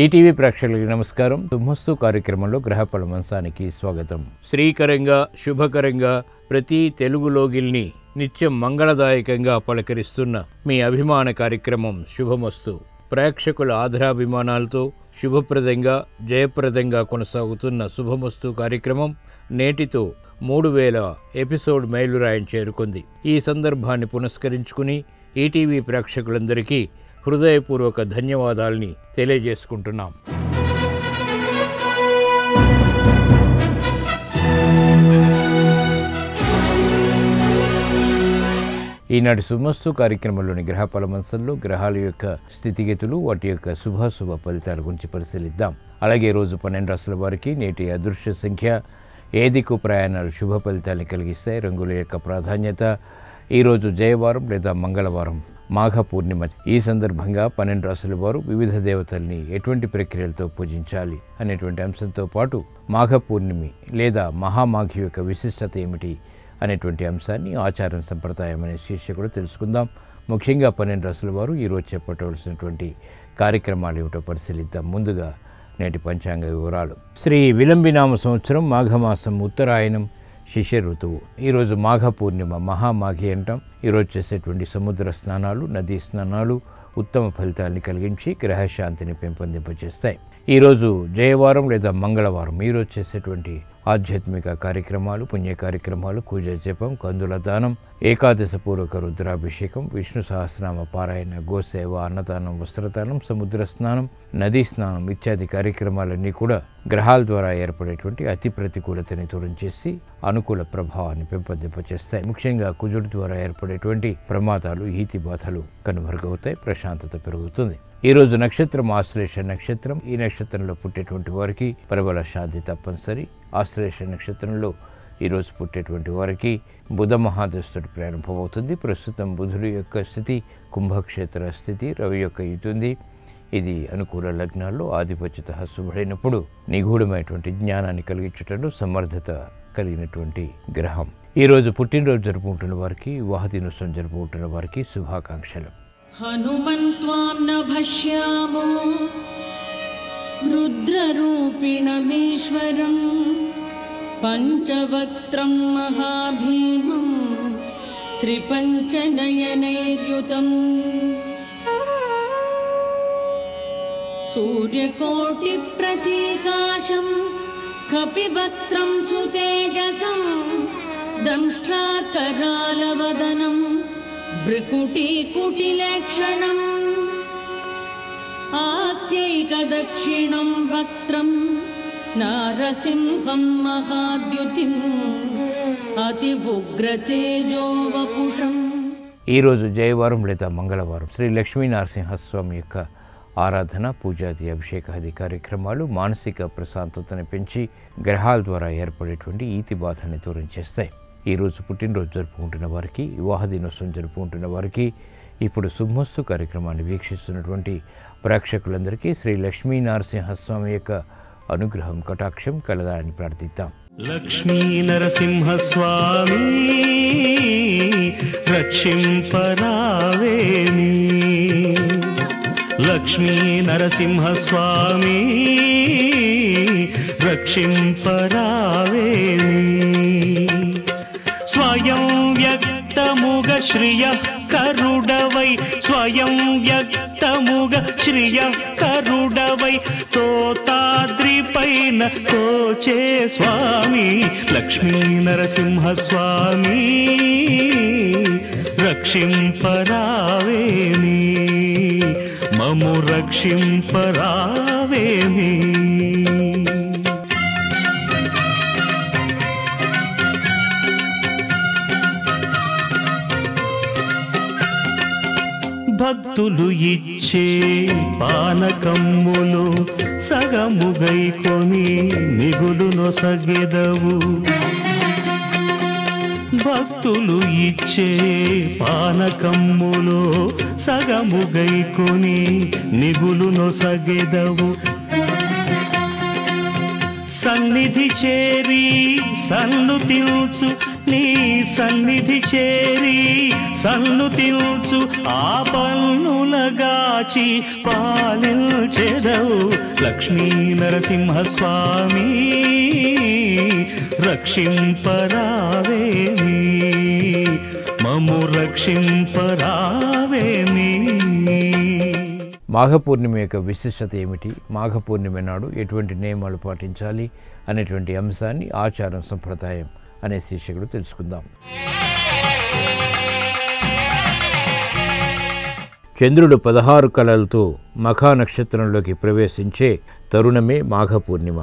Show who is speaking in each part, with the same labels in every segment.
Speaker 1: ETV ప్రేక్షకులకు నమస్కారం. శుభమస్తు కార్యక్రమంలో గ్రహఫల మంచానికి స్వాగతం. శ్రీకరంగా శుభకరంగా ప్రతి తెలుగు లోగిల్ని నిత్యం మంగళదాయకంగా పలకరిస్తున్న మీ అభిమాన కార్యక్రమం శుభమస్తు. ప్రేక్షకుల ఆదరాభిమానాలతో శుభప్రదంగా జయప్రదంగా కొనసాగుతున్న శుభమస్తు కార్యక్రమం నేటితో 3000 ఎపిసోడ్ మైలురాయిని చేరుకుంది. ఈ సందర్భాన్ని పురస్కరించుకుని ఈటీవీ ప్రేక్షకులందరికీ హృదయపూర్వక ధన్యవాదాలని తెలియజేసుకుంటున్నాం. ఈనాటి శుభమస్తు కార్యక్రమంలోని గ్రహఫల మంచంలో గ్రహాల యొక్క స్థితిగతులు, వాటి యొక్క శుభాశుభ ఫలితాల గురించి పరిశీలిద్దాం. అలాగే రోజు 12 రాశుల వారికి నేటి అదృశ్య సంఖ్య, ఏ దిక్కు ప్రయాణాలు శుభ ఫలితాన్ని కలిగిస్తాయి, రంగుల యొక్క ప్రాధాన్యత, ఈరోజు జయవారం లేదా మంగళవారం, మాఘ పూర్ణిమ. ఈ సందర్భంగా 12 రాశుల వారు వివిధ దేవతల్ని ఎటువంటి ప్రక్రియలతో పూజించాలి అనేటువంటి అంశంతో పాటు మాఘ పూర్ణిమి లేదా మహామాఘి యొక్క విశిష్టత ఏమిటి అనేటువంటి అంశాన్ని ఆచారం సంప్రదాయం అనే శీర్షికలో తెలుసుకుందాం. ముఖ్యంగా 12 రాశుల వారు ఈరోజు చెప్పవలసినటువంటి కార్యక్రమాలు ఏమిటో పరిశీలిద్దాం. ముందుగా నేటి పంచాంగ వివరాలు. శ్రీ విలంబినామ సంవత్సరం మాఘమాసం ఉత్తరాయణం శిశిర ఋతువు. ఈరోజు మాఘ పూర్ణిమ, మహామాఘి అంటాం. ఈరోజు చేసేటువంటి సముద్ర స్నానాలు, నదీ స్నానాలు ఉత్తమ ఫలితాలని కలిగించి గ్రహశాంతిని పెంపొందింపచేస్తాయి. ఈరోజు జయవారం లేదా మంగళవారం. ఈరోజు చేసేటువంటి ఆధ్యాత్మిక కార్యక్రమాలు, పుణ్య కార్యక్రమాలు, పూజ జపం, కందుల దానం, ఏకాదశ పూర్వక రుద్రాభిషేకం, విష్ణు సహస్రనామ పారాయణ, గోసేవ, అన్నదానం, వస్త్రదానం, సముద్ర స్నానం, నదీ స్నానం ఇత్యాది కార్యక్రమాలన్నీ కూడా గ్రహాల ద్వారా ఏర్పడేటువంటి అతి ప్రతికూలతని దూరం చేసి అనుకూల ప్రభావాన్ని పెంపొందింపచేస్తాయి. ముఖ్యంగా కుజుడి ద్వారా ఏర్పడేటువంటి ప్రమాదాలు, ఈతి బాధలు కనుమరుగవుతాయి, ప్రశాంతత పెరుగుతుంది. ఈరోజు నక్షత్రం ఆశ్లేష నక్షత్రం. ఈ నక్షత్రంలో పుట్టేటువంటి వారికి ప్రబల శాంతి తప్పనిసరి. ఆశ్లేష నక్షత్రంలో ఈరోజు పుట్టేటువంటి వారికి బుధ మహాదశుడి ప్రారంభమవుతుంది. ప్రస్తుతం బుధుడి యొక్క స్థితి కుంభక్షేత్ర స్థితి, రవి యొక్క యుతుంది. ఇది అనుకూల లగ్నాల్లో ఆధిపత్యత శుభుడైనప్పుడు నిగూఢమైనటువంటి జ్ఞానాన్ని కలిగించడంలో సమర్థత కలిగినటువంటి గ్రహం. ఈరోజు పుట్టినరోజు జరుపుకుంటున్న వారికి, వివాహ దినోత్సవం జరుపుకుంటున్న వారికి శుభాకాంక్షలు.
Speaker 2: హనుమన్త్వాం న భష్యామో రుద్రరూపిణమీశ్వరం పంచవక్త్రం మహాభీమం త్రిపంచనయనైర్యుతం సూర్యకోటి ప్రతీకాశం కపివక్త్రం సుతేజసం దంష్ట్రాకరాలవదనం భృకుటీకుటిలక్షణం ఆస్యైకదక్షిణం వక్త్రం నారసింహం మహాద్యుతిం అతి ఉగ్రతేజో వపుషం.
Speaker 1: ఈరోజు జయవారం లేదా మంగళవారం. శ్రీ లక్ష్మీ నరసింహస్వామి యొక్క ఆరాధన, పూజాది, అభిషేకాది కార్యక్రమాలు మానసిక ప్రశాంతతను పెంచి గ్రహాల ద్వారా ఏర్పడేటువంటి ఈతి బాధని దూరం చేస్తాయి. ఈరోజు పుట్టినరోజు జరుపుకుంటున్న వారికి, వివాహ దినోత్సవం జరుపుకుంటున్న వారికి, ఇప్పుడు శుభమస్తు కార్యక్రమాన్ని వీక్షిస్తున్నటువంటి ప్రేక్షకులందరికీ శ్రీ లక్ష్మీ నరసింహస్వామి యొక్క అనుగ్రహం, కటాక్షం కలగాలని ప్రార్థిద్దాం.
Speaker 3: లక్ష్మీ నరసింహస్వామి రక్షింపరావేమి, లక్ష్మీ నరసింహస్వామి రక్షింపరావేమి. స్వయం వ్యక్తముగ శ్రియః కరుడవై, స్వయం వ్యక్తముగ శ్రియః కరుడవై తోతాద్రిపైన తోచే స్వామి లక్ష్మీ నరసింహస్వామి రక్షింపరావేమి, మము రక్షింపరావేమి. భక్తులు ఇచ్చే పానకమ్ములు సగముగైకొని మిగులును సగెదవు, భక్తులు ఇచ్చే పానకమ్ములు సగముగైకొని మిగులును సగెదవు. సన్నిధి చేరి సన్నుతిల్చు, నీ సన్నిధి చేరి సన్నుతిల్చు ఆపన్నులగా కాచి పాలించెదవు లక్ష్మీ నరసింహస్వామి రక్షింపరావేమి మము రక్షింపరావేమి.
Speaker 1: మాఘ పూర్ణిమ యొక్క విశిష్టత ఏమిటి, మాఘ పూర్ణిమ నాడు ఎటువంటి నియమాలు పాటించాలి అనేటువంటి అంశాన్ని ఆచారం సంప్రదాయం అనే శీర్షికలో తెలుసుకుందాం. చంద్రుడు 16 కళలతో మఖా నక్షత్రంలోకి ప్రవేశించే తరుణమే మాఘ పూర్ణిమ.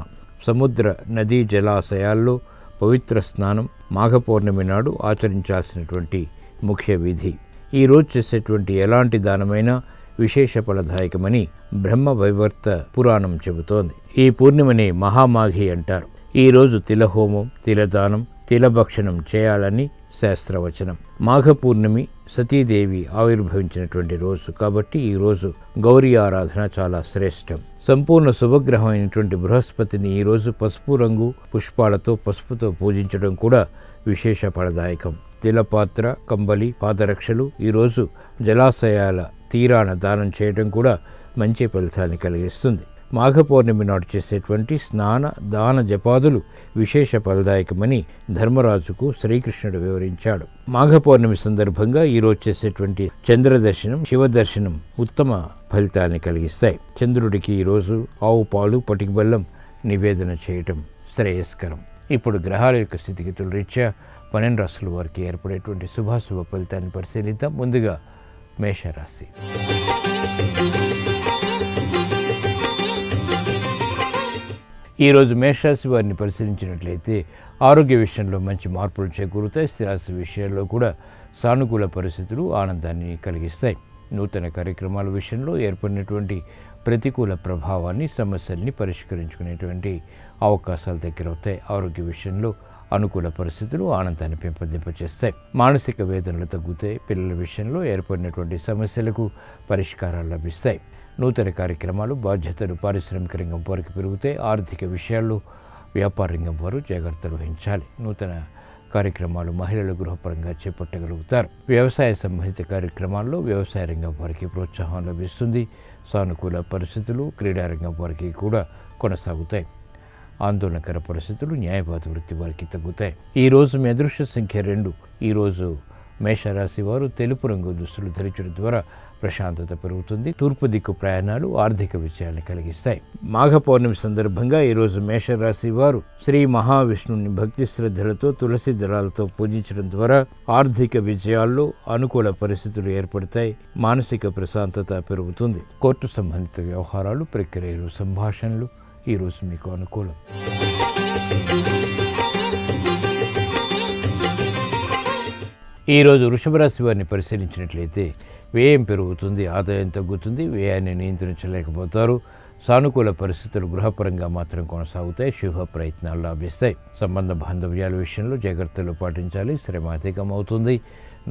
Speaker 1: సముద్ర నదీ జలాశయాల్లో పవిత్ర స్నానం మాఘ పౌర్ణమి నాడు ఆచరించాల్సినటువంటి ముఖ్య విధి. ఈరోజు చేసేటువంటి ఎలాంటి దానమైనా విశేష ఫలదాయకమని బ్రహ్మ వైవర్త పురాణం చెబుతోంది. ఈ పూర్ణిమని మహామాఘి అంటారు. ఈరోజు తిలహోమం, తిలదానం, తిలభక్షణం చేయాలని శాస్త్రవచనం. మాఘ పూర్ణమి సతీదేవి ఆవిర్భవించినటువంటి రోజు కాబట్టి ఈ రోజు గౌరీ ఆరాధన చాలా శ్రేష్టం. సంపూర్ణ శుభగ్రహం అయినటువంటి బృహస్పతిని ఈరోజు పసుపు రంగు పుష్పాలతో పసుపుతో పూజించడం కూడా విశేష ఫలదాయకం. తిలపాత్ర, కంబలి, పాదరక్షలు ఈరోజు జలాశయాల తీరాన దానం చేయడం కూడా మంచి ఫలితాన్ని కలిగిస్తుంది. మాఘ పౌర్ణమి నాడు చేసేటువంటి స్నాన దాన జపాదులు విశేష ఫలదాయకమని ధర్మరాజుకు శ్రీకృష్ణుడు వివరించాడు. మాఘ పౌర్ణమి సందర్భంగా ఈరోజు చేసేటువంటి చంద్రదర్శనం, శివదర్శనం ఉత్తమ ఫలితాన్ని కలిగిస్తాయి. చంద్రుడికి ఈరోజు ఆవు పాలు, పటిక బెల్లం నివేదన చేయటం శ్రేయస్కరం. ఇప్పుడు గ్రహాల యొక్క స్థితిగతుల రీత్యా 12 రాశుల వారికి ఏర్పడేటువంటి శుభాశుభ ఫలితాన్ని పరిశీలిద్దాం. ముందుగా మేషరాశి. ఈరోజు మేషరాశి వారిని పరిశీలించినట్లయితే ఆరోగ్య విషయంలో మంచి మార్పులు చేకూరుతాయి. స్థిరాస్తి విషయాల్లో కూడా సానుకూల పరిస్థితులు ఆనందాన్ని కలిగిస్తాయి. నూతన కార్యక్రమాల విషయంలో ఏర్పడినటువంటి ప్రతికూల ప్రభావాన్ని, సమస్యల్ని పరిష్కరించుకునేటువంటి అవకాశాలు దగ్గరవుతాయి. ఆరోగ్య విషయంలో అనుకూల పరిస్థితులు ఆనందాన్ని పెంపొందింపచేస్తాయి. మానసిక వేదనలు తగ్గుతాయి. పిల్లల విషయంలో ఏర్పడినటువంటి సమస్యలకు పరిష్కారాలు లభిస్తాయి. నూతన కార్యక్రమాలు, బాధ్యతలు పారిశ్రామిక రంగం వారికి పెరుగుతాయి. ఆర్థిక విషయాల్లో వ్యాపార రంగం వారు జాగ్రత్తలు వహించాలి. నూతన కార్యక్రమాలు మహిళలు గృహపరంగా చేపట్టగలుగుతారు. వ్యవసాయ సంబంధిత కార్యక్రమాల్లో వ్యవసాయ రంగం వారికి ప్రోత్సాహం లభిస్తుంది. సానుకూల పరిస్థితులు క్రీడారంగం వారికి కూడా కొనసాగుతాయి. ఆందోళనకర పరిస్థితులు న్యాయవాద వృత్తి వారికి తగ్గుతాయి. ఈరోజు మీ అదృష్ట సంఖ్య 2. ఈరోజు మేషరాశి వారు తెలుపు రంగు దుస్తులు ధరించడం ద్వారా ప్రశాంతత పెరుగుతుంది. తూర్పు దిక్కు ప్రయాణాలు ఆర్థిక విజయాన్ని కలిగిస్తాయి. మాఘ పౌర్ణమి సందర్భంగా ఈరోజు మేషరాశి వారు శ్రీ మహావిష్ణువుని భక్తి శ్రద్ధలతో తులసి దళాలతో పూజించడం ద్వారా ఆర్థిక విజయాల్లో అనుకూల పరిస్థితులు ఏర్పడతాయి. మానసిక ప్రశాంతత పెరుగుతుంది. కోర్టు సంబంధిత వ్యవహారాలు, ప్రక్రియలు, సంభాషణలు ఈరోజు మీకు అనుకూలం. ఈరోజు వృషభ రాశి వారిని పరిశీలించినట్లయితే వ్యయం పెరుగుతుంది, ఆదాయం తగ్గుతుంది. వ్యయాన్ని నియంత్రించలేకపోతారు. సానుకూల పరిస్థితులు గృహపరంగా మాత్రం కొనసాగుతాయి. శుభ ప్రయత్నాలు లాభిస్తాయి. సంబంధ బాంధవ్యాల విషయంలో జాగ్రత్తలు పాటించాలి. శ్రమ అధికమవుతుంది.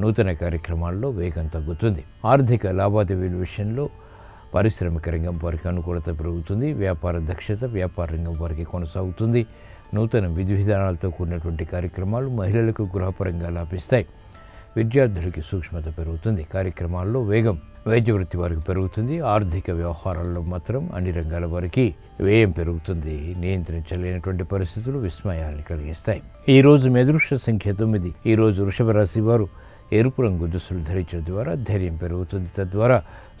Speaker 1: నూతన కార్యక్రమాల్లో వేగం తగ్గుతుంది. ఆర్థిక లావాదేవీల విషయంలో పారిశ్రామిక రంగం వారికి అనుకూలత పెరుగుతుంది. వ్యాపార దక్షత వ్యాపార రంగం వారికి కొనసాగుతుంది. నూతన విధి విధానాలతో కూడినటువంటి కార్యక్రమాలు మహిళలకు గృహపరంగా లాభిస్తాయి. విద్యార్థులకి సూక్ష్మత పెరుగుతుంది. కార్యక్రమాల్లో వేగం వైద్య వృత్తి వారికి పెరుగుతుంది. ఆర్థిక వ్యవహారాల్లో మాత్రం అన్ని రంగాల వారికి వ్యయం పెరుగుతుంది. నియంత్రించలేనటువంటి పరిస్థితులు విస్మయాన్ని కలిగిస్తాయి. ఈరోజు మీ అదృష్ట సంఖ్య 9. ఈరోజు వృషభ రాశి వారు ఎరుపు రంగు దుస్తులు ధరించడం ద్వారా ధైర్యం పెరుగుతుంది. తద్వారా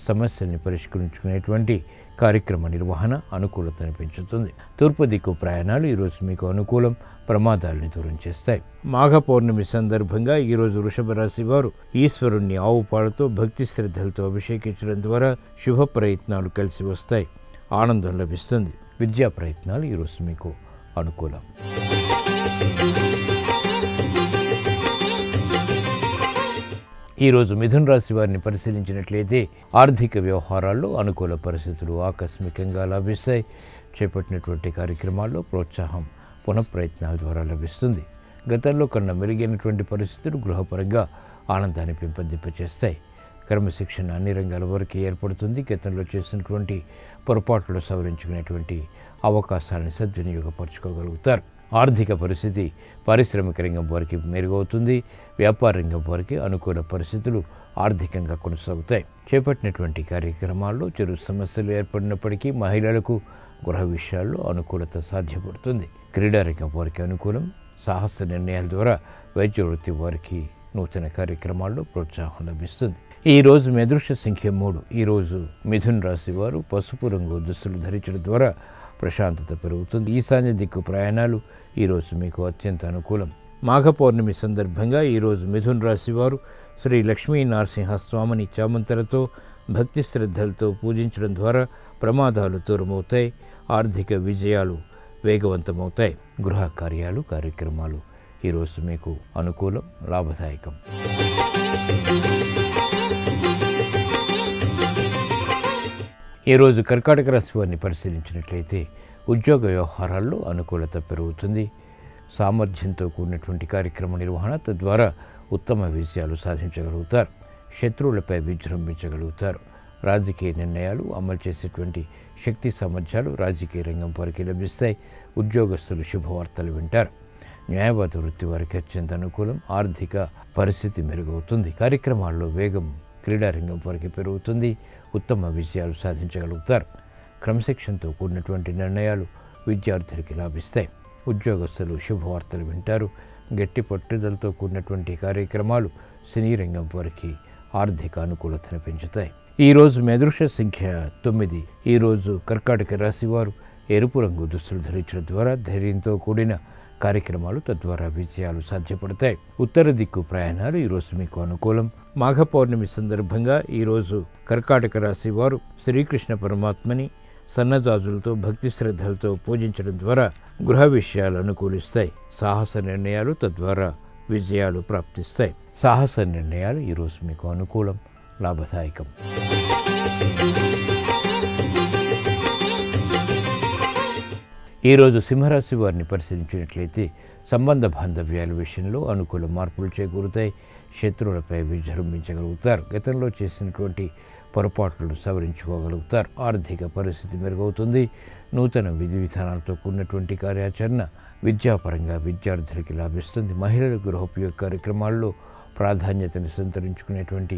Speaker 1: సమస్యల్ని పరిష్కరించుకునేటువంటి కార్యక్రమ నిర్వహణ అనుకూలతను పెంచుతుంది. తూర్పు దిక్కు ప్రయాణాలు ఈరోజు మీకు అనుకూలం. ప్రమాదాలని దూరం చేస్తాయి. మాఘ పౌర్ణమి సందర్భంగా ఈరోజు వృషభ రాశి వారు ఈశ్వరుణ్ణి ఆవు పాలతో భక్తి శ్రద్ధలతో అభిషేకించడం ద్వారా శుభ ప్రయత్నాలు కలిసి వస్తాయి. ఆనందం లభిస్తుంది. విద్యా ప్రయత్నాలు ఈరోజు మీకు అనుకూలం. ఈరోజు మిథున రాశి వారిని పరిశీలించినట్లయితే ఆర్థిక వ్యవహారాల్లో అనుకూల పరిస్థితులు ఆకస్మికంగా లభిస్తాయి. చేపట్టినటువంటి కార్యక్రమాల్లో ప్రోత్సాహం పునఃప్రయత్నాల ద్వారా లభిస్తుంది. గతంలో కన్నా మెరుగైనటువంటి పరిస్థితులు గృహపరంగా ఆనందాన్ని పెంపొందింపచేస్తాయి. క్రమశిక్షణ అన్ని రంగాల వరకు ఏర్పడుతుంది. గతంలో చేసినటువంటి పొరపాట్లు సవరించుకునేటువంటి అవకాశాలను సద్వినియోగపరచుకోగలుగుతారు. ఆర్థిక పరిస్థితి పారిశ్రామిక రంగం వారికి మెరుగవుతుంది. వ్యాపార రంగం వారికి అనుకూల పరిస్థితులు ఆర్థికంగా కొనసాగుతాయి. చేపట్టినటువంటి కార్యక్రమాల్లో చిరు సమస్యలు ఏర్పడినప్పటికీ మహిళలకు గృహ విషయాల్లో అనుకూలత సాధ్యపడుతుంది. క్రీడారంగం వారికి అనుకూలం. సాహస నిర్ణయాల ద్వారా వైద్య వృత్తి వారికి నూతన కార్యక్రమాల్లో ప్రోత్సాహం లభిస్తుంది. ఈరోజు మీ అదృష్ట సంఖ్య 3. ఈరోజు మిథున్ రాశి వారు పసుపు రంగు దుస్తులు ధరించడం ద్వారా ప్రశాంతత పెరుగుతుంది. ఈశాన్య దిక్కు ప్రయాణాలు ఈరోజు మీకు అత్యంత అనుకూలం. మాఘ పౌర్ణమి సందర్భంగా ఈరోజు మిథున్ రాశి వారు శ్రీ లక్ష్మీ నరసింహస్వామిని చామంతులతో భక్తి శ్రద్ధలతో పూజించడం ద్వారా ప్రమాదాలు దూరమవుతాయి. ఆర్థిక విజయాలు వేగవంతమవుతాయి. గృహ కార్యాలు కార్యక్రమాలు ఈరోజు మీకు అనుకూలం, లాభదాయకం. ఈరోజు కర్కాటక రాశి వారిని పరిశీలించినట్లయితే ఉద్యోగ వ్యవహారాల్లో అనుకూలత పెరుగుతుంది. సామర్థ్యంతో కూడినటువంటి కార్యక్రమ నిర్వహణ తద్వారా ఉత్తమ విజయాలు సాధించగలుగుతారు. శత్రువులపై విజృంభించగలుగుతారు. రాజకీయ నిర్ణయాలు అమలు చేసేటువంటి శక్తి సామర్థ్యాలు రాజకీయ రంగం వారికి లభిస్తాయి. ఉద్యోగస్తులు శుభవార్తలు వింటారు. న్యాయవాద వృత్తి వారికి అత్యంత అనుకూలం. ఆర్థిక పరిస్థితి మెరుగవుతుంది. కార్యక్రమాల్లో వేగం క్రీడారంగం వారికి పెరుగుతుంది. ఉత్తమ విజయాలు సాధించగలుగుతారు. క్రమశిక్షణతో కూడినటువంటి నిర్ణయాలు విద్యార్థులకి లాభిస్తాయి. ఉద్యోగస్తులు శుభవార్తలు వింటారు. గట్టి పట్టుదలతో కూడినటువంటి కార్యక్రమాలు సినీ రంగం వారికి ఆర్థిక అనుకూలతను పెంచుతాయి. ఈరోజు మీ అదృష్ట సంఖ్య 9. ఈరోజు కర్కాటక రాశి వారు ఎరుపు రంగు దుస్తులు ధరించడం ద్వారా ధైర్యంతో కూడిన కార్యక్రమాలు తద్వారా విజయాలు సాధ్యపడతాయి. ఉత్తర దిక్కు ప్రయాణాలు ఈరోజు మీకు అనుకూలం. మాఘ పౌర్ణమి సందర్భంగా ఈరోజు కర్కాటక రాశి వారు శ్రీకృష్ణ పరమాత్మని సన్నజాజులతో భక్తి శ్రద్ధలతో పూజించడం ద్వారా గృహ విషయాలు అనుకూలిస్తాయి. సాహస నిర్ణయాలు తద్వారా విజయాలు ప్రాప్తిస్తాయి. సాహస నిర్ణయాలు ఈరోజు మీకు అనుకూలం, లాభదాయకం. ఈరోజు సింహరాశి వారిని పరిశీలించినట్లయితే సంబంధ బాంధవ్యాల విషయంలో అనుకూల మార్పులు చేకూరుతాయి. శత్రువులపై విజృంభించగలుగుతారు. గతంలో చేసినటువంటి పొరపాట్లను సవరించుకోగలుగుతారు. ఆర్థిక పరిస్థితి మెరుగవుతుంది. నూతన విధి విధానాలతో కూడినటువంటి కార్యాచరణ విద్యాపరంగా విద్యార్థులకి లాభిస్తుంది. మహిళల గృహోపయోగ కార్యక్రమాల్లో ప్రాధాన్యతను సంతరించుకునేటువంటి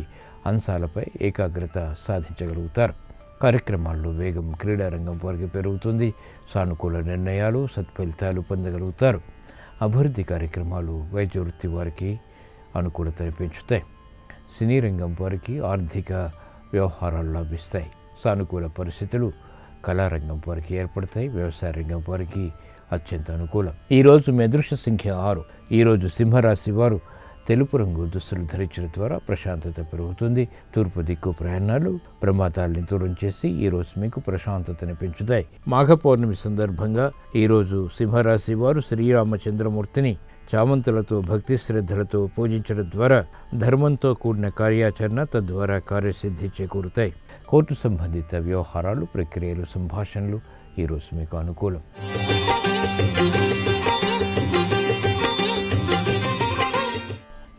Speaker 1: అంశాలపై ఏకాగ్రత సాధించగలుగుతారు. కార్యక్రమాల్లో వేగం క్రీడారంగం వారికి పెరుగుతుంది. సానుకూల నిర్ణయాలు సత్ఫలితాలు పొందగలుగుతారు. అభివృద్ధి కార్యక్రమాలు వైద్య వృత్తి వారికి అనుకూలతను పెంచుతాయి. సినీ రంగం వారికి ఆర్థిక వ్యవహారాలు లాభిస్తాయి. సానుకూల పరిస్థితులు కళారంగం వారికి ఏర్పడతాయి. వ్యవసాయ రంగం వారికి అత్యంత అనుకూలం. ఈరోజు మీ అదృష్ట సంఖ్య 6. ఈరోజు సింహరాశి వారు తెలుపు రంగు దుస్తులు ధరించడం ద్వారా ప్రశాంతత పెరుగుతుంది. తూర్పు దిక్కు ప్రయాణాలు ప్రమాదాలని దూరం చేసి ఈరోజు మీకు ప్రశాంతతను పెంచుతాయి. మాఘ పౌర్ణమి సందర్భంగా ఈరోజు సింహరాశి వారు శ్రీరామచంద్రమూర్తిని చామంతులతో భక్తి శ్రద్ధలతో పూజించడం ద్వారా ధర్మంతో కూడిన కార్యాచరణ తద్వారా కార్యసిద్ధి చేకూరుతాయి. కోర్టు సంబంధిత వ్యవహారాలు ప్రక్రియలు సంభాషణలు ఈరోజు మీకు అనుకూలం.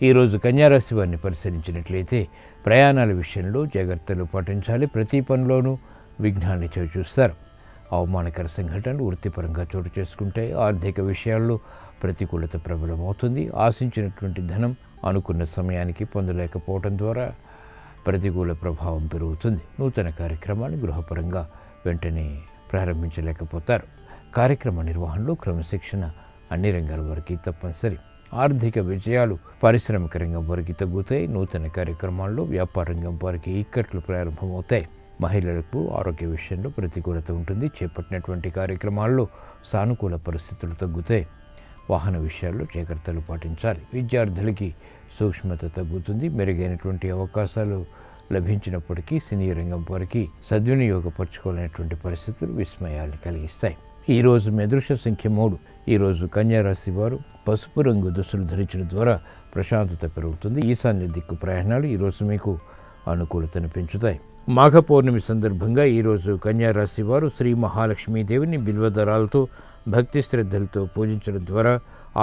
Speaker 1: ఈరోజు కన్యారాశి వారిని పరిశీలించినట్లయితే ప్రయాణాల విషయంలో జాగ్రత్తలు పాటించాలి. ప్రతి పనిలోనూ విఘ్నాన్ని చవిచూస్తారు. అవమానకర సంఘటనలు వృత్తిపరంగా చోటు చేసుకుంటాయి. ఆర్థిక విషయాల్లో ప్రతికూలత ప్రబలమవుతుంది. ఆశించినటువంటి ధనం అనుకున్న సమయానికి పొందలేకపోవడం ద్వారా ప్రతికూల ప్రభావం పెరుగుతుంది. నూతన కార్యక్రమాన్ని గృహపరంగా వెంటనే ప్రారంభించలేకపోతారు. కార్యక్రమ నిర్వహణలో క్రమశిక్షణ అన్ని రంగాల వారికి తప్పనిసరి. ఆర్థిక విజయాలు పారిశ్రామిక రంగం వారికి తగ్గుతాయి. నూతన కార్యక్రమాల్లో వ్యాపార రంగం వారికి ఇక్కట్లు ప్రారంభమవుతాయి. మహిళలకు ఆరోగ్య విషయంలో ప్రతికూలత ఉంటుంది. చేపట్టినటువంటి కార్యక్రమాల్లో సానుకూల పరిస్థితులు తగ్గుతాయి. వాహన విషయాల్లో జాగ్రత్తలు పాటించాలి. విద్యార్థులకి సూక్ష్మత తగ్గుతుంది. మెరుగైనటువంటి అవకాశాలు లభించినప్పటికీ సినీ రంగం వారికి సద్వినియోగపరచుకోలేనటువంటి పరిస్థితులు విస్మయాన్ని కలిగిస్తాయి. ఈరోజు మీ అదృష్ట సంఖ్య 3. ఈరోజు కన్యారాశి వారు పసుపు రంగు దుస్తులు ధరించడం ద్వారా ప్రశాంతత పెరుగుతుంది. ఈశాన్య దిక్కు ప్రయాణాలు ఈరోజు మీకు అనుకూలతను పెంచుతాయి. మాఘ పౌర్ణమి సందర్భంగా ఈరోజు కన్యారాశి వారు శ్రీ మహాలక్ష్మీదేవిని బిల్వదళాలతో భక్తి శ్రద్ధలతో పూజించడం ద్వారా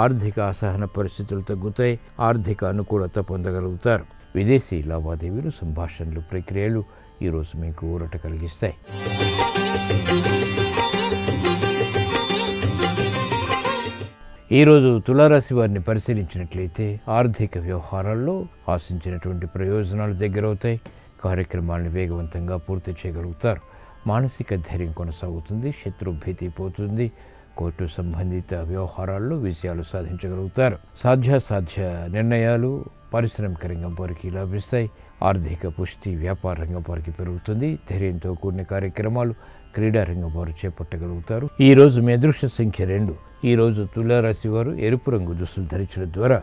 Speaker 1: ఆర్థిక అసహన పరిస్థితులు తగ్గుతాయి. ఆర్థిక అనుకూలత పొందగలుగుతారు. విదేశీ లావాదేవీలు సంభాషణలు ప్రక్రియలు ఈరోజు మీకు ఊరట కలిగిస్తాయి. ఈరోజు తులారాశి వారిని పరిశీలించినట్లయితే ఆర్థిక వ్యవహారాల్లో ఆశించినటువంటి ప్రయోజనాలు దగ్గరవుతాయి. కార్యక్రమాలను వేగవంతంగా పూర్తి చేయగలుగుతారు. మానసిక ధైర్యం కొనసాగుతుంది. శత్రుభీతి పోతుంది. కోర్టు సంబంధిత వ్యవహారాల్లో విజయాలు సాధించగలుగుతారు. సాధ్యాసాధ్య నిర్ణయాలు పారిశ్రామిక రంగం వారికి లభిస్తాయి. ఆర్థిక పుష్టి వ్యాపార రంగం వారికి పెరుగుతుంది. ధైర్యంతో కూడిన కార్యక్రమాలు క్రీడా రంగం వారు చేపట్టగలుగుతారు. ఈరోజు మీ అదృష్ట సంఖ్య 2. ఈరోజు తులారాశి వారు ఎరుపు రంగు దుస్తులు ధరించడం ద్వారా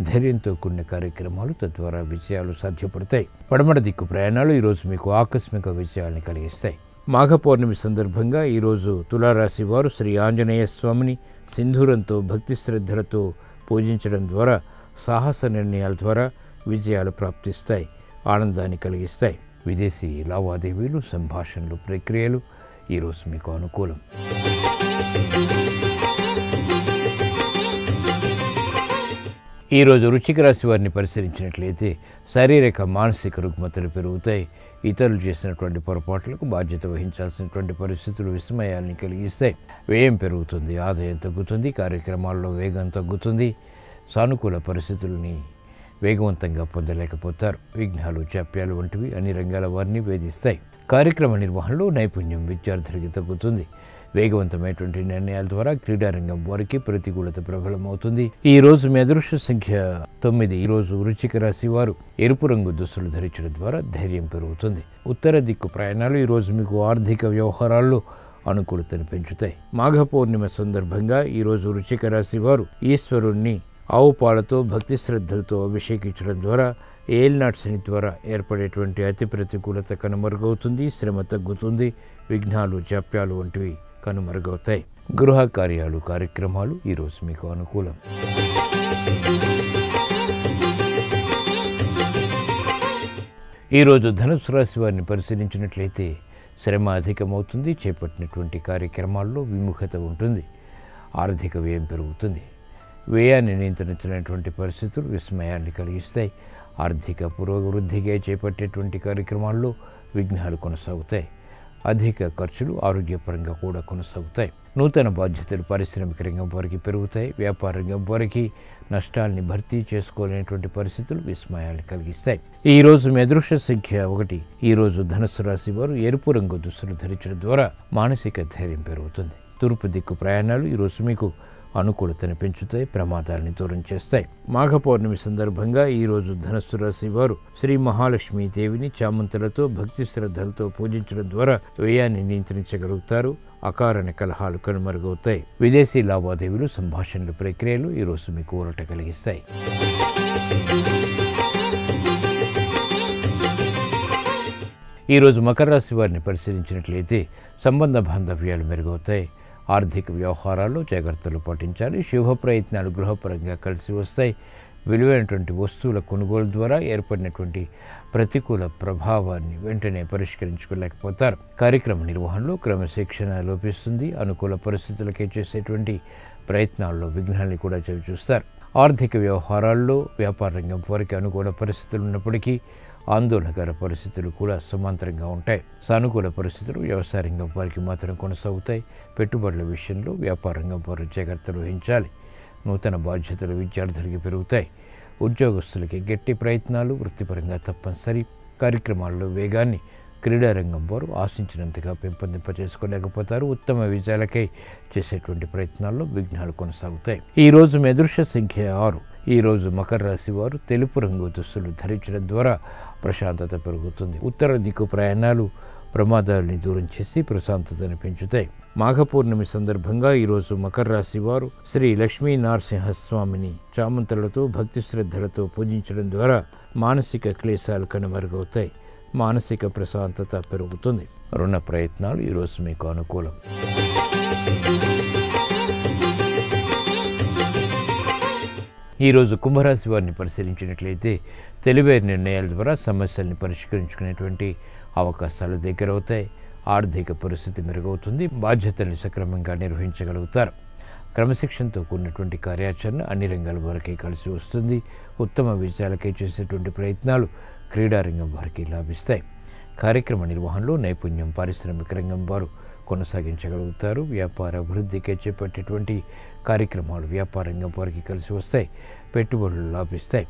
Speaker 1: ధైర్యంతో కూడిన కార్యక్రమాలు తద్వారా విజయాలు సాధ్యపడతాయి. పడమర దిక్కు ప్రయాణాలు ఈరోజు మీకు ఆకస్మిక విజయాలను కలిగిస్తాయి. మాఘ పౌర్ణమి సందర్భంగా ఈరోజు తులారాశి వారు శ్రీ ఆంజనేయ స్వామిని సింధూరంతో భక్తి శ్రద్ధలతో పూజించడం ద్వారా సాహస నిర్ణయాల ద్వారా విజయాలు ప్రాప్తిస్తాయి, ఆనందాన్ని కలిగిస్తాయి. విదేశీ లావాదేవీలు, సంభాషణలు, ప్రక్రియలు ఈరోజు మీకు అనుకూలం. ఈరోజు వృశ్చిక రాశి వారిని పరిశీలించినట్లయితే శారీరక మానసిక రుగ్మతలు పెరుగుతాయి. ఇతరులు చేసినటువంటి పొరపాట్లకు బాధ్యత వహించాల్సినటువంటి పరిస్థితులు విస్మయాల్ని కలిగిస్తాయి. వ్యయం పెరుగుతుంది, ఆదాయం తగ్గుతుంది, కార్యక్రమాల్లో వేగం తగ్గుతుంది. సానుకూల పరిస్థితులని వేగవంతంగా పొందలేకపోతారు. విఘ్నాలు, జాప్యాలు వంటివి అన్ని రంగాల వారిని వేధిస్తాయి. కార్యక్రమ నిర్వహణలో నైపుణ్యం విద్యార్థులకి తగ్గుతుంది. వేగవంతమైనటువంటి నిర్ణయాల ద్వారా క్రీడారంగం వారికి ప్రతికూలత ప్రబలమవుతుంది. ఈ రోజు మీ అదృష్ట సంఖ్య 9. ఈరోజు వృశ్చిక రాశి వారు ఎరుపు రంగు దుస్తులు ధరించడం ద్వారా ధైర్యం పెరుగుతుంది. ఉత్తర దిక్కు ప్రయాణాలు ఈరోజు మీకు ఆర్థిక వ్యవహారాల్లో అనుకూలతను పెంచుతాయి. మాఘ పౌర్ణిమ సందర్భంగా ఈరోజు వృశ్చిక రాశి వారు ఈశ్వరుణ్ణి ఆవు పాలతో భక్తి శ్రద్ధలతో అభిషేకించడం ద్వారా ఏల్నాటి శని ద్వారా ఏర్పడేటువంటి అతి ప్రతికూలత కనుమరుగవుతుంది. శ్రమ తగ్గుతుంది. విఘ్నాలు, జాప్యాలు వంటివి కనుమరుగవుతాయి. గృహ కార్యాలు, కార్యక్రమాలు ఈరోజు మీకు అనుకూలం. ఈరోజు ధనుసు రాశి వారిని పరిశీలించినట్లయితే శ్రమ అధికమవుతుంది. చేపట్టినటువంటి కార్యక్రమాల్లో విముఖత ఉంటుంది. ఆర్థిక వ్యయం పెరుగుతుంది. వ్యయాన్ని నియంత్రించినటువంటి పరిస్థితులు విస్మయాన్ని కలిగిస్తాయి. ఆర్థిక పురోభివృద్ధిగా చేపట్టేటువంటి కార్యక్రమాల్లో విఘ్నాలు కొనసాగుతాయి. అధిక ఖర్చులు ఆరోగ్యపరంగా కూడా కొనసాగుతాయి. నూతన బాధ్యతలు పారిశ్రామిక రంగం వారికి పెరుగుతాయి. వ్యాపార రంగం వారికి నష్టాల్ని భర్తీ చేసుకోలేనటువంటి పరిస్థితులు విస్మయాన్ని కలిగిస్తాయి. ఈరోజు మీ అదృష్ట సంఖ్య 1. ఈరోజు ధనుసు రాశి వారు ఎరుపు రంగు దుస్తులు ధరించడం ద్వారా మానసిక ధైర్యం పెరుగుతుంది. తూర్పు దిక్కు ప్రయాణాలు ఈరోజు మీకు అనుకూలతను పెంచుతాయి, ప్రమాదాలని దూరం చేస్తాయి. మాఘ పౌర్ణమి సందర్భంగా ఈరోజు ధనుస్సు రాశి వారు శ్రీ మహాలక్ష్మీ దేవిని చామంతులతో భక్తి శ్రద్ధలతో పూజించడం ద్వారా వ్యయాన్ని నియంత్రించగలుగుతారు. అకారణ కలహాలు కనుమరుగవుతాయి. విదేశీ లావాదేవీలు, సంభాషణల ప్రక్రియలు ఈరోజు మీకు ఊరట కలిగిస్తాయి. ఈరోజు మకర రాశి వారిని పరిశీలించినట్లయితే సంబంధ బాంధవ్యాలు మెరుగవుతాయి. ఆర్థిక వ్యవహారాల్లో జాగ్రత్తలు పాటించాలి. శుభ ప్రయత్నాలు గృహపరంగా కలిసి వస్తాయి. విలువైనటువంటి వస్తువుల కొనుగోలు ద్వారా ఏర్పడినటువంటి ప్రతికూల ప్రభావాన్ని వెంటనే పరిష్కరించుకోలేకపోతారు. కార్యక్రమ నిర్వహణలో క్రమశిక్షణ లోపిస్తుంది. అనుకూల పరిస్థితులకే చేసేటువంటి ప్రయత్నాల్లో విఘ్నాన్ని కూడా చవిచూస్తారు. ఆర్థిక వ్యవహారాల్లో వ్యాపార రంగం వారికి అనుకూల పరిస్థితులు ఉన్నప్పటికీ ఆందోళనకర పరిస్థితులు కూడా సమాంతరంగా ఉంటాయి. సానుకూల పరిస్థితులు వ్యవసాయ రంగం వారికి మాత్రం కొనసాగుతాయి. పెట్టుబడుల విషయంలో వ్యాపార రంగం వారు జాగ్రత్తలు వహించాలి. నూతన బాధ్యతలు విద్యార్థులకి పెరుగుతాయి. ఉద్యోగస్తులకి గట్టి ప్రయత్నాలు వృత్తిపరంగా తప్పనిసరి. కార్యక్రమాల్లో వేగాన్ని క్రీడారంగం వారు ఆశించినంతగా పెంపొందింపచేసుకోలేకపోతారు. ఉత్తమ విజయాలకై చేసేటువంటి ప్రయత్నాల్లో విఘ్నాలు కొనసాగుతాయి. ఈరోజు మీ అదృష్ట సంఖ్య 6. ఈరోజు మకర రాశి వారు తెలుపు రంగు దుస్తులు ధరించడం ద్వారా ప్రశాంతత పెరుగుతుంది. ఉత్తర దిక్కు ప్రయాణాలు ప్రమాదాలని దూరం చేసి ప్రశాంతతను పెంచుతాయి. మాఘ పౌర్ణమి సందర్భంగా ఈరోజు మకర రాశి వారు శ్రీ లక్ష్మీ నరసింహస్వామిని చామంతులతో భక్తి శ్రద్ధలతో పూజించడం ద్వారా మానసిక క్లేశాలు కనుమరుగవుతాయి. మానసిక ప్రశాంతత పెరుగుతుంది. రుణ ప్రయత్నాలు ఈరోజు మీకు అనుకూలం. ఈరోజు కుంభరాశి వారిని పరిశీలించినట్లయితే తెలివైన నిర్ణయాల ద్వారా సమస్యల్ని పరిష్కరించుకునేటువంటి అవకాశాలు దగ్గరవుతాయి. ఆర్థిక పరిస్థితి మెరుగవుతుంది. బాధ్యతల్ని సక్రమంగా నిర్వహించగలుగుతారు. క్రమశిక్షణతో కూడినటువంటి కార్యాచరణ అన్ని రంగాల వారికి కలిసి వస్తుంది. ఉత్తమ విజయాలకై చేసేటువంటి ప్రయత్నాలు క్రీడారంగం వారికి లాభిస్తాయి. కార్యక్రమ నిర్వహణలో నైపుణ్యం పారిశ్రామిక రంగం వారు కొనసాగించగలుగుతారు. వ్యాపార అభివృద్ధికి చేపట్టేటువంటి కార్యక్రమాలు వ్యాపార రంగం వారికి కలిసి వస్తాయి. పెట్టుబడులు లాభిస్తాయి.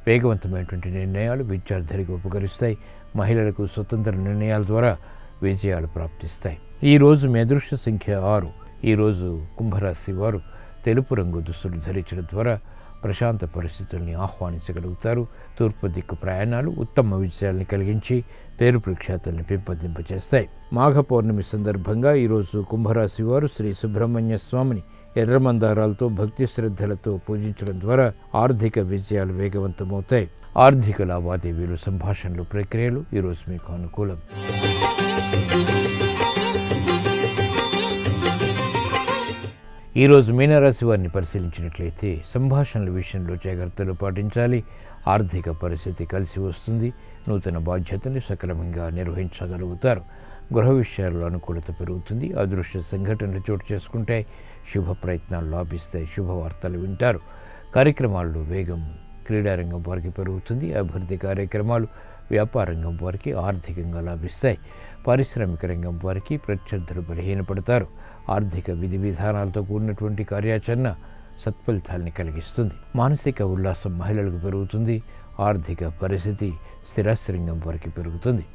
Speaker 1: వేగవంతమైనటువంటి నిర్ణయాలు విద్యార్థులకు ఉపకరిస్తాయి. మహిళలకు స్వతంత్ర నిర్ణయాల ద్వారా విజయాలు ప్రాప్తిస్తాయి. ఈరోజు మీ అదృష్ట సంఖ్య 6. ఈరోజు కుంభరాశి వారు తెలుపు రంగు దుస్తులు ధరించడం ద్వారా ప్రశాంత పరిస్థితుల్ని ఆహ్వానించగలుగుతారు. తూర్పు దిక్కు ప్రయాణాలు ఉత్తమ విజయాలను కలిగించి పేరు ప్రఖ్యాతుల్ని పెంపొందింపచేస్తాయి. మాఘ పౌర్ణమి సందర్భంగా ఈరోజు కుంభరాశి వారు శ్రీ సుబ్రహ్మణ్య స్వామిని ఎర్రమందారాలతో భక్తి శ్రద్ధలతో పూజించడం ద్వారా ఆర్థిక విజయాలు వేగవంతమవుతాయి. ఆర్థిక లావాదేవీలు, సంభాషణలు, ప్రక్రియలు ఈరోజు మీకు అనుకూలం. ఈరోజు మీనరాశి వారిని పరిశీలించినట్లయితే సంభాషణల విషయంలో జాగ్రత్తలు పాటించాలి. ఆర్థిక పరిస్థితి కలిసి వస్తుంది. నూతన బాధ్యతని సక్రమంగా నిర్వహించగలుగుతారు. గృహ విషయాల్లో అనుకూలత పెరుగుతుంది. అదృష్ట సంఘటనలు చోటు చేసుకుంటే శుభ ప్రయత్నాలు లాభిస్తాయి. శుభవార్తలు వింటారు. కార్యక్రమాల్లో వేగం క్రీడారంగం వారికి పెరుగుతుంది. అభివృద్ధి కార్యక్రమాలు వ్యాపార రంగం వారికి ఆర్థికంగా లాభిస్తాయి. పారిశ్రామిక రంగం వారికి ప్రత్యర్థులు బలహీనపడతారు. ఆర్థిక విధి విధానాలతో కూడినటువంటి కార్యాచరణ సత్ఫలితాల్ని కలిగిస్తుంది. మానసిక ఉల్లాసం మహిళలకు పెరుగుతుంది. ఆర్థిక పరిస్థితి స్థిరాస్తి రంగం వారికి పెరుగుతుంది.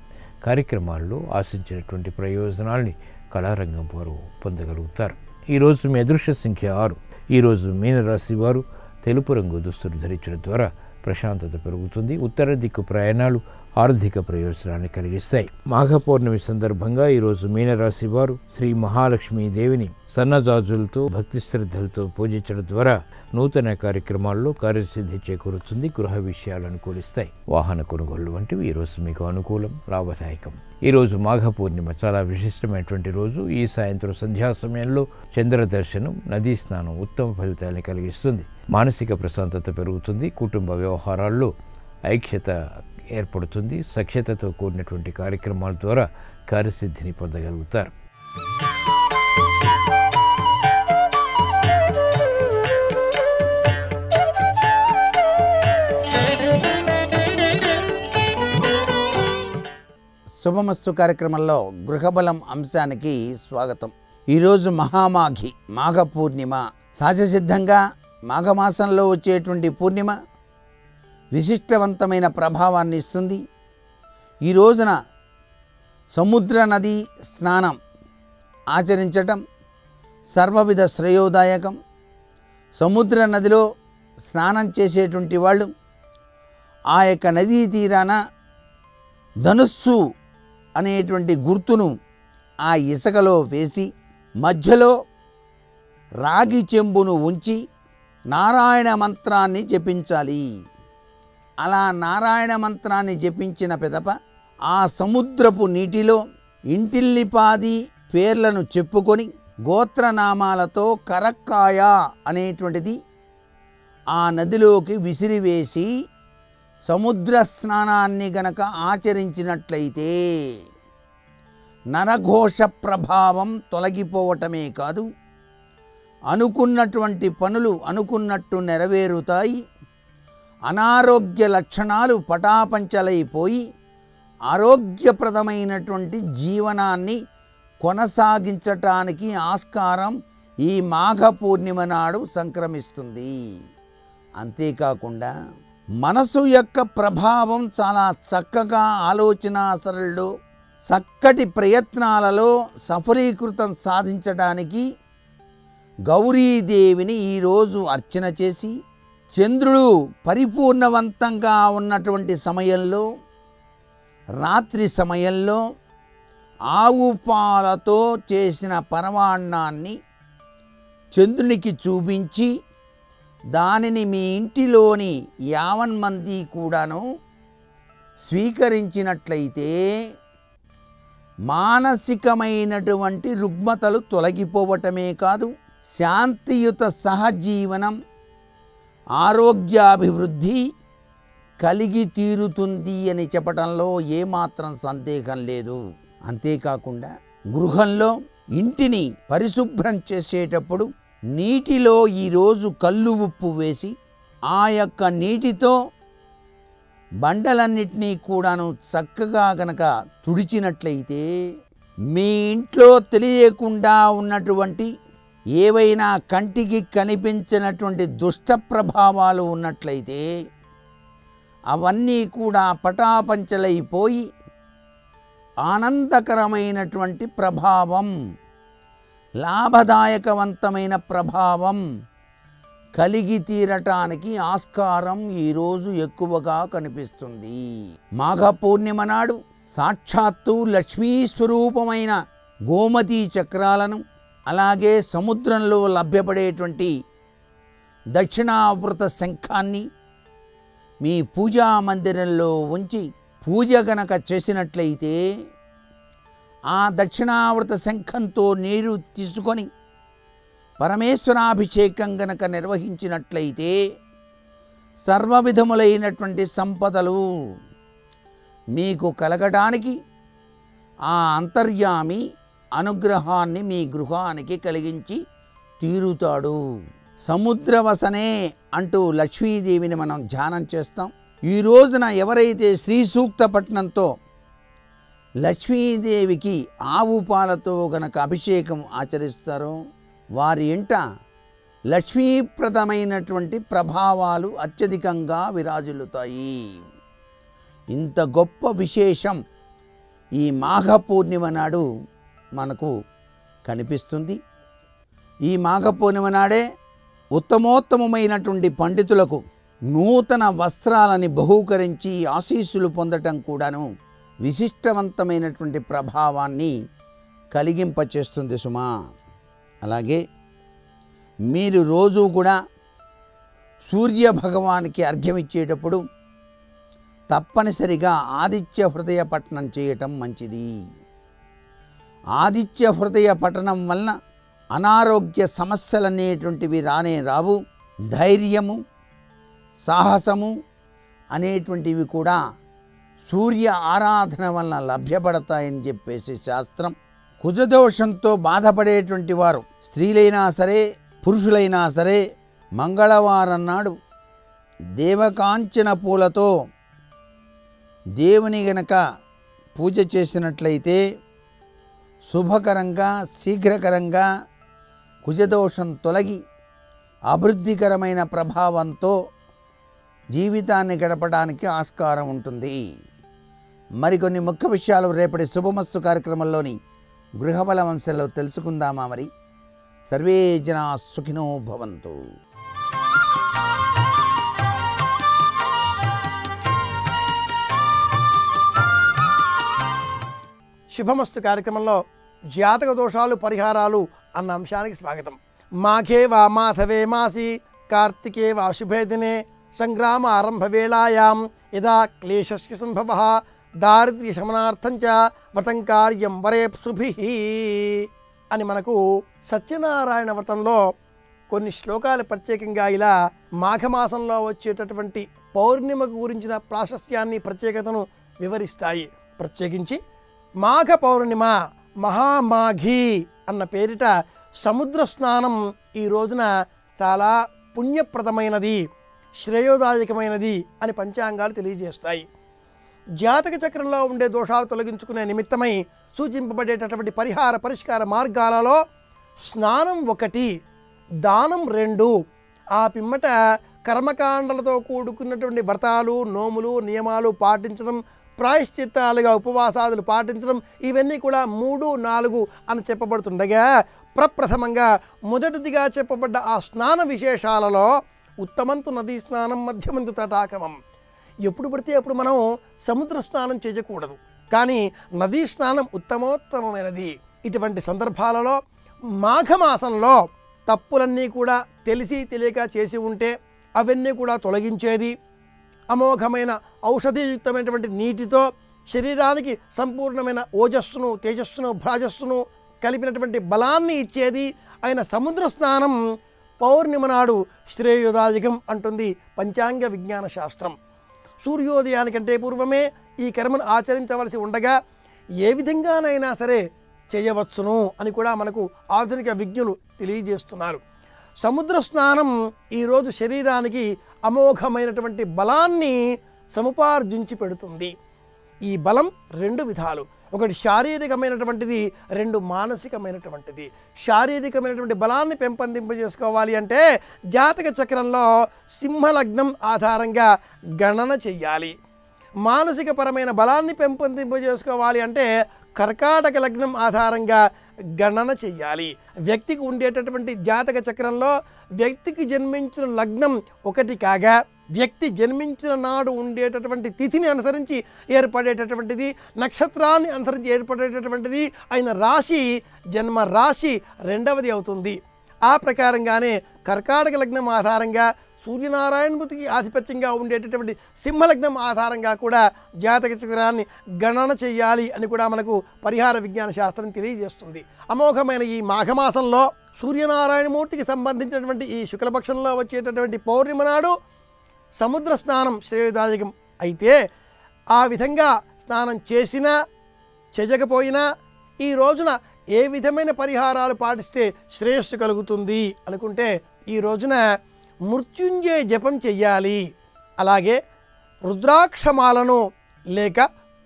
Speaker 1: కార్యక్రమాల్లో ఆశించినటువంటి ప్రయోజనాల్ని కళారంగం వారు పొందగలుగుతారు. ఈరోజు మీ అదృష్ట సంఖ్య 6. ఈరోజు మీనరాశి వారు తెలుపు రంగు దుస్తులు ధరించడం ద్వారా ప్రశాంతత పెరుగుతుంది. ఉత్తర దిక్కు ప్రయాణాలు ఆర్థిక ప్రయోజనాన్ని కలిగిస్తాయి. మాఘ పౌర్ణమి సందర్భంగా ఈరోజు మీనరాశి వారు శ్రీ మహాలక్ష్మీ దేవిని సన్నజాజులతో భక్తి శ్రద్ధలతో పూజించడం ద్వారా నూతన కార్యక్రమాల్లో కార్యసిద్ధి చేకూరుతుంది. గృహ విషయాలు అనుకూలిస్తాయి. వాహన కొనుగోళ్లు వంటివి ఈరోజు మీకు అనుకూలం, లాభదాయకం. ఈరోజు మాఘ పూర్ణిమ చాలా విశిష్టమైనటువంటి రోజు. ఈ సాయంత్రం సంధ్యా సమయంలో చంద్ర దర్శనం, నదీ స్నానం ఉత్తమ ఫలితాన్ని కలిగిస్తుంది. మానసిక ప్రశాంతత పెరుగుతుంది. కుటుంబ వ్యవహారాల్లో ఐక్యత ఏర్పడుతుంది. సఖ్యతతో కూడినటువంటి కార్యక్రమాల ద్వారా కార్యసిద్ధిని పొందగలుగుతారు.
Speaker 4: శుభమస్తు కార్యక్రమంలో గృహబలం అంశానికి స్వాగతం. ఈరోజు మహామాఘి, మాఘ పూర్ణిమ. సహజసిద్ధంగా మాఘమాసంలో వచ్చేటువంటి పూర్ణిమ విశిష్టవంతమైన ప్రభావాన్ని ఇస్తుంది. ఈ రోజున సముద్ర నది స్నానం ఆచరించటం సర్వవిధ శ్రేయోదాయకం. సముద్ర నదిలో స్నానం చేసేటువంటి వాళ్ళు ఆ యొక్క నదీ తీరాన ధనుస్సు అనేటువంటి గుర్తును ఆ ఇసుకలో వేసి మధ్యలో రాగి చెంబును ఉంచి నారాయణ మంత్రాన్ని జపించాలి. అలా నారాయణ మంత్రాన్ని జపించిన పిదప ఆ సముద్రపు నీటిలో ఇంటిల్లిపాది పేర్లను చెప్పుకొని గోత్రనామాలతో కరక్కాయ అనేటువంటిది ఆ నదిలోకి విసిరివేసి సముద్ర స్నానాన్ని గనక ఆచరించినట్లయితే నరఘోష ప్రభావం తొలగిపోవటమే కాదు, అనుకున్నటువంటి పనులు అనుకున్నట్టు నెరవేరుతాయి. అనారోగ్య లక్షణాలు పటాపంచలైపోయి ఆరోగ్యప్రదమైనటువంటి జీవనాన్ని కొనసాగించటానికి ఆస్కారం ఈ మాఘ పూర్ణిమ నాడు సంక్రమిస్తుంది. అంతేకాకుండా మనసు యొక్క ప్రభావం చాలా చక్కగా ఆలోచన సరళిలో చక్కటి ప్రయత్నాలలో సఫలీకృతం సాధించడానికి గౌరీదేవిని ఈరోజు అర్చన చేసి చంద్రుడు పరిపూర్ణవంతంగా ఉన్నటువంటి సమయంలో రాత్రి సమయంలో ఆవు పాలతో చేసిన పరమాన్నాన్ని చంద్రునికి చూపించి దానిని మీ ఇంటిలోని 50 మంది కూడాను స్వీకరించినట్లయితే మానసికమైనటువంటి రుగ్మతలు తొలగిపోవటమే కాదు, శాంతియుత సహజీవనం, ఆరోగ్యాభివృద్ధి కలిగి తీరుతుంది అని చెప్పటంలో ఏమాత్రం సందేహం లేదు. అంతేకాకుండా గృహంలో ఇంటిని పరిశుభ్రం చేసేటప్పుడు నీటిలో ఈరోజు కల్లు ఉప్పు వేసి ఆ యొక్క నీటితో బండలన్నిటినీ కూడాను చక్కగా గనక తుడిచినట్లయితే మీ ఇంట్లో తెలియకుండా ఉన్నటువంటి ఏవైనా కంటికి కనిపించినటువంటి దుష్ట ప్రభావాలు ఉన్నట్లయితే అవన్నీ కూడా పటాపంచలైపోయి ఆనందకరమైనటువంటి ప్రభావం, లాభదాయకవంతమైన ప్రభావం కలిగి తీరటానికి ఆస్కారం ఈరోజు ఎక్కువగా కనిపిస్తుంది. మాఘ పూర్ణిమ నాడు సాక్షాత్తు లక్ష్మీ స్వరూపమైన గోమతీ చక్రాలను, అలాగే సముద్రంలో లభ్యపడేటువంటి దక్షిణావృత శంఖాన్ని మీ పూజా మందిరంలో ఉంచి పూజ గనక చేసినట్లయితే ఆ దక్షిణావృత శంఖంతో నీరు తీసుకొని పరమేశ్వరాభిషేకం గనక నిర్వహించినట్లయితే సర్వవిధములైనటువంటి సంపదలు మీకు కలగడానికి ఆ అంతర్యామి అనుగ్రహాన్ని మీ గృహానికి కలిగించి తీరుతాడు. సముద్రవసనే అంటూ లక్ష్మీదేవిని మనం ధ్యానం చేస్తాం. ఈ రోజున ఎవరైతే శ్రీ సూక్త పఠనంతో లక్ష్మీదేవికి ఆవు పాలతో గనక అభిషేకం ఆచరిస్తారో వారి ఇంట లక్ష్మీప్రదమైనటువంటి ప్రభావాలు అత్యధికంగా విరాజిల్లుతాయి. ఇంత గొప్ప విశేషం ఈ మాఘ పూర్ణిమ నాడు మనకు కనిపిస్తుంది. ఈ మాఘ పూర్ణిమ నాడే ఉత్తమోత్తమమైనటువంటి పండితులకు నూతన వస్త్రాలని బహూకరించి ఆశీస్సులు పొందటం కూడాను విశిష్టవంతమైనటువంటి ప్రభావాన్ని కలిగింపచేస్తుంది సుమా. అలాగే మీరు రోజు కూడా సూర్య భగవానికి అర్ఘ్యం ఇచ్చేటప్పుడు తప్పనిసరిగా ఆదిత్య హృదయ పఠనం చేయటం మంచిది. ఆదిత్య హృదయ పఠనం వలన అనారోగ్య సమస్యలనేటువంటివి రానే రావు. ధైర్యము, సాహసము అనేటువంటివి కూడా సూర్య ఆరాధన వలన లభ్యపడతాయని చెప్పేసి శాస్త్రం. కుజదోషంతో బాధపడేటువంటి వారు స్త్రీలైనా సరే పురుషులైనా సరే మంగళవారం నాడు దేవకాంచన పూలతో దేవుని గనక పూజ చేసినట్లయితే శుభకరంగా శీఘ్రకరంగా కుజదోషం తొలగి అభివృద్ధికరమైన ప్రభావంతో జీవితాన్ని గడపడానికి ఆస్కారం ఉంటుంది. మరికొన్ని ముఖ్య విషయాలు రేపటి శుభమస్తు కార్యక్రమంలోని గృహబల వంశంలో తెలుసుకుందామా? మరి సర్వే జనా సుఖినో భవంతు.
Speaker 5: శుభమస్తు కార్యక్రమంలో జాతక దోషాలు పరిహారాలు అన్న అంశానికి స్వాగతం. మాఘే వా మాధవే మాసి కార్తికే వా శుభే దినే సంగ్రామ ఆరంభ వేళాయాం యదా క్లేశస్య సంభవః దారిద్ర్య శమనార్థం చ వ్రతం కార్యం వరేప్సుభిః అని మనకు సత్యనారాయణ వ్రతంలో కొన్ని శ్లోకాలు ప్రత్యేకంగా ఇలా మాఘమాసంలో వచ్చేటటువంటి పౌర్ణిమకు గురించిన ప్రాశస్త్యాన్ని ప్రత్యేకతను వివరిస్తాయి. ప్రత్యేకించి మాఘ పౌర్ణిమ మహామాఘి అన్న పేరిట సముద్ర స్నానం ఈ రోజున చాలా పుణ్యప్రదమైనది, శ్రేయోదాయకమైనది అని పంచాంగాలు తెలియజేస్తాయి. జాతక చక్రంలో ఉండే దోషాలు తొలగించుకునే నిమిత్తమై సూచింపబడేటటువంటి పరిహార పరిష్కార మార్గాలలో స్నానం 1, దానం 2, ఆ పిమ్మట కర్మకాండలతో కూడుకున్నటువంటి వ్రతాలు, నోములు, నియమాలు పాటించడం, ప్రాయశ్చిత్తాలుగా ఉపవాసాదులు పాటించడం, ఇవన్నీ కూడా 3, 4 అని చెప్పబడుతుండగా ప్రప్రథమంగా మొదటిదిగా చెప్పబడ్డ ఆ స్నాన విశేషాలలో ఉత్తమంతు నదీ స్నానం, మధ్యమంతు తటాకమం. ఎప్పుడు పడితే అప్పుడు మనం సముద్ర స్నానం చేయకూడదు, కానీ నదీ స్నానం ఉత్తమోత్తమైనది. ఇటువంటి సందర్భాలలో మాఘమాసంలో తప్పులన్నీ కూడా తెలిసి తెలియక చేసి ఉంటే అవన్నీ కూడా తొలగించేది, అమోఘమైన ఔషధియుక్తమైనటువంటి నీటితో శరీరానికి సంపూర్ణమైన ఓజస్సును, తేజస్సును, భ్రాజస్సును కలిపినటువంటి బలాన్ని ఇచ్చేది అయిన సముద్ర స్నానం పౌర్ణిమ నాడు శ్రేయోదాయకం అంటుంది పంచాంగ విజ్ఞాన శాస్త్రం. సూర్యోదయానికంటే పూర్వమే ఈ కర్మను ఆచరించవలసి ఉండగా ఏ విధంగానైనా సరే చేయవచ్చును అని కూడా మనకు ఆధునిక విజ్ఞులు తెలియజేస్తున్నారు. సముద్ర స్నానం ఈరోజు శరీరానికి అమోఘమైనటువంటి బలాన్ని సముపార్జించి పెడుతుంది. ఈ బలం 2 విధాలు. ఒకటి శారీరకమైనటువంటిది, రెండు మానసికమైనటువంటిది. శారీరకమైనటువంటి బలాన్ని పెంపొందింపజేసుకోవాలి అంటే జాతక చక్రంలో సింహలగ్నం ఆధారంగా గణన చెయ్యాలి. మానసిక పరమైన బలాన్ని పెంపొందింపజేసుకోవాలి అంటే కర్కాటక లగ్నం ఆధారంగా గణన చెయ్యాలి. వ్యక్తికి ఉండేటటువంటి జాతక చక్రంలో వ్యక్తికి జన్మించిన లగ్నం ఒకటి కాగా వ్యక్తి జన్మించిన నాడు ఉండేటటువంటి తిథిని అనుసరించి ఏర్పడేటటువంటిది, నక్షత్రాన్ని అనుసరించి ఏర్పడేటటువంటిది అయిన రాశి జన్మ రాశి రెండవది అవుతుంది. ఆ ప్రకారంగానే కర్కాటక లగ్నం ఆధారంగా సూర్యనారాయణమూర్తికి ఆధిపత్యంగా ఉండేటటువంటి సింహలగ్నం ఆధారంగా కూడా జాతక చక్రాన్ని గణన చెయ్యాలి అని కూడా మనకు పరిహార విజ్ఞాన శాస్త్రం తెలియజేస్తుంది. అమోఘమైన ఈ మాఘమాసంలో సూర్యనారాయణమూర్తికి సంబంధించినటువంటి ఈ శుక్లపక్షంలో వచ్చేటటువంటి పౌర్ణిమ నాడు సముద్ర స్నానం శ్రేయదాయకం. అయితే ఆ విధంగా స్నానం చేసినా చేయకపోయినా ఈ రోజున ఏ విధమైన పరిహారాలు పాటిస్తే శ్రేయస్సు కలుగుతుంది అనుకుంటే ఈ రోజున మృత్యుంజయ జపం చెయ్యాలి. అలాగే రుద్రాక్షమాలను లేక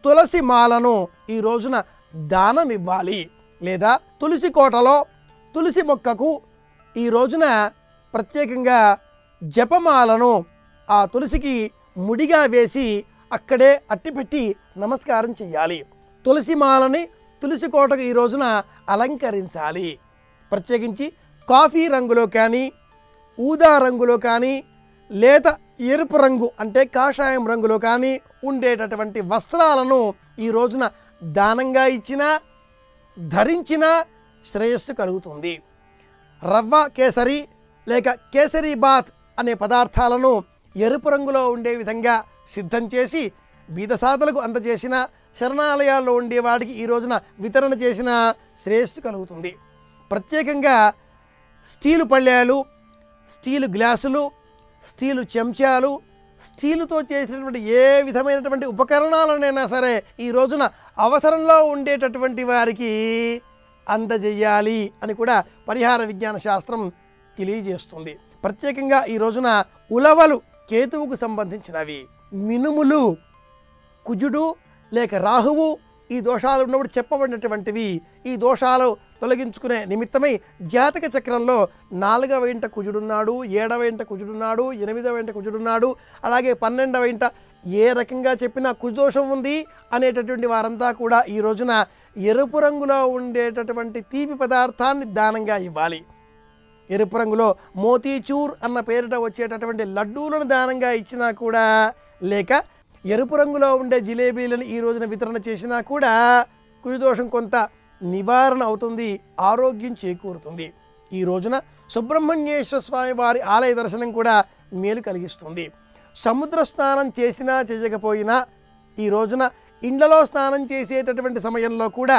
Speaker 5: తులసి మాలను ఈ రోజున దానం ఇవ్వాలి. లేదా తులసి కోటలో తులసి మొక్కకు ఈ రోజున ప్రత్యేకంగా జపమాలను ఆ తులసికి ముడిగా వేసి అక్కడే అట్టిపెట్టి నమస్కారం చెయ్యాలి. తులసి మాలని తులసి కోటకు ఈ రోజున అలంకరించాలి. ప్రత్యేకించి కాఫీ రంగులో కానీ ఊదా రంగులో కానీ లేత ఎరుపు రంగు అంటే కాషాయం రంగులో కానీ ఉండేటటువంటి వస్త్రాలను ఈ రోజున దానంగా ఇచ్చినా ధరించినా శ్రేయస్సు కలుగుతుంది. రవ్వ కేసరి లేక కేసరి బాత్ అనే పదార్థాలను ఎరుపు రంగులో ఉండే విధంగా సిద్ధం చేసి బీదసాదులకు అందజేసిన, శరణాలయాల్లో ఉండేవాడికి ఈ రోజున వితరణ చేసిన శ్రేయస్సు కలుగుతుంది. ప్రత్యేకంగా స్టీలు పళ్ళాలు, స్టీలు గ్లాసులు, స్టీలు చెంచాలు, స్టీలుతో చేసినటువంటి ఏ విధమైనటువంటి ఉపకరణాలనైనా సరే ఈ రోజున అవసరంలో ఉండేటటువంటి వారికి అందజేయాలి అని కూడా పరిహార విజ్ఞాన శాస్త్రం తెలియజేస్తుంది. ప్రత్యేకంగా ఈ రోజున ఉలవలు కేతువుకు సంబంధించినవి, మినుములు కుజుడు లేక రాహువు ఈ దోషాలు ఉన్నప్పుడు చెప్పబడినటువంటివి. ఈ దోషాలు తొలగించుకునే నిమిత్తమై జాతక చక్రంలో 4వ ఇంట కుజుడున్నాడు, 7వ ఇంట కుజుడున్నాడు, 8వ ఇంట కుజుడున్నాడు, అలాగే 12వ ఇంట ఏ రకంగా చెప్పినా కుజదోషం ఉంది అనేటటువంటి వారంతా కూడా ఈ రోజున ఎరుపు రంగులో ఉండేటటువంటి తీపి పదార్థాన్ని దానంగా ఇవ్వాలి. ఎరుపు రంగులో మోతీచూర్ అన్న పేరిట వచ్చేటటువంటి లడ్డూలను దానంగా ఇచ్చినా కూడా, లేక ఎరుపు రంగులో ఉండే జిలేబీలను ఈ రోజున వితరణ చేసినా కూడా కుజదోషం కొంత నివారణ అవుతుంది, ఆరోగ్యం చేకూరుతుంది. ఈ రోజున సుబ్రహ్మణ్యేశ్వర స్వామి వారి ఆలయ దర్శనం కూడా మేలు కలిగిస్తుంది. సముద్ర స్నానం చేసినా చేయకపోయినా ఈ రోజున ఇండ్లలో స్నానం చేసేటటువంటి సమయంలో కూడా